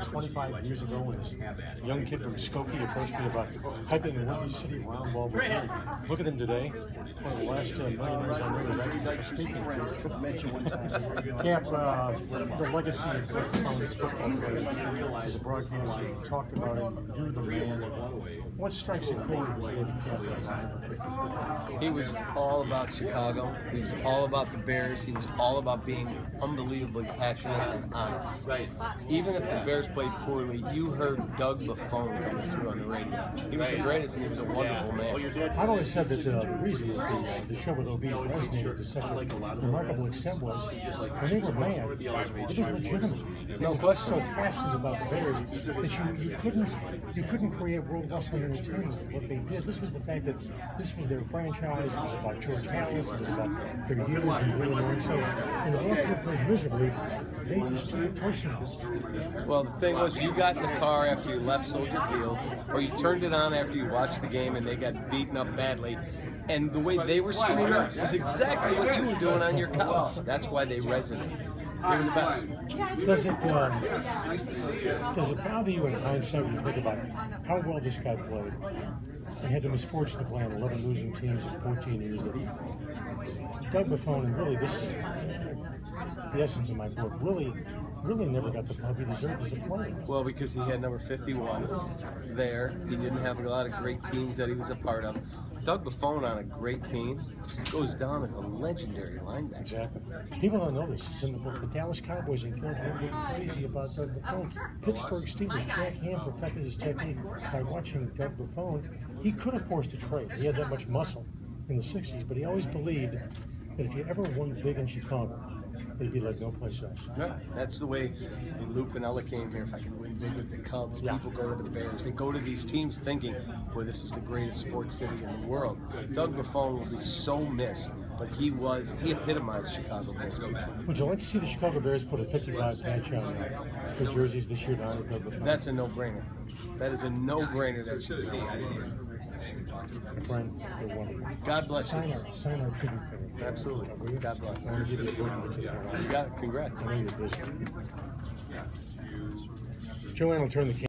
25 years ago when this young kid from Skokie approached me about hyping the Windy City round ball return. Look at him today. One of the last millionaires I know that actually speaking to. Camp, the legacy of college football players as a broadcaster. You talked about it. You're the man. What strikes a chord with him? He was all about Chicago. He was all about the Bears. He was all about being unbelievably passionate and honest. Even if the Bears played poorly, you heard Doug Buffone coming through on the radio. He was the greatest, and he was a wonderful man. I've always said that the reason that the show with OB resonated to such a remarkable extent was when they were mad, it was legitimate. No They were so passionate about the Bears that you couldn't create world wrestling entertainment. What they did, this was the fact that this was their franchise. It was about George Harris. It was about their years and really. So when the world played miserably, they just took it personally. Well, the thing was, you got in the car after you left Soldier Field, or you turned it on after you watched the game and they got beaten up badly, and the way they were screwing up was exactly what you were doing on your couch. That's why they resonate. They were the best. Does it bother you in hindsight when you think about how well this guy played? He had the misfortune to play on 11 losing teams in 14 years. Doug Buffone, and really this is the essence of my book, really never got the pub he deserved as a player. Well, because he had number 51 there. He didn't have a lot of great teams that he was a part of. Doug Buffone on a great team goes down as a legendary linebacker. Exactly. People don't know this. It's in the book. The Dallas Cowboys in Philadelphia were crazy about Doug Buffone. Pittsburgh Steelers, Jack Ham perfected his technique by watching Doug Buffone. He could have forced a trade. He had that much muscle in the 60s, but he always believed that if you ever won big in Chicago, it'd be like no place else. Yeah, that's the way Lou Piniella came here. If I can win big with the Cubs, people go to the Bears. They go to these teams thinking, boy, this is the greatest sports city in the world. Doug Buffone will be so missed, but he epitomized Chicago Bears. Would you like to see the Chicago Bears put a 55 patch on their jerseys this year to honor Doug Buffone? That's a no-brainer. That is a no-brainer. That should be. Friend, they're wonderful. God bless you. Sign our tribute for them. Absolutely. God bless. I want to give you a book. You got it. Congrats. I know you're busy. Joanne will turn the camera.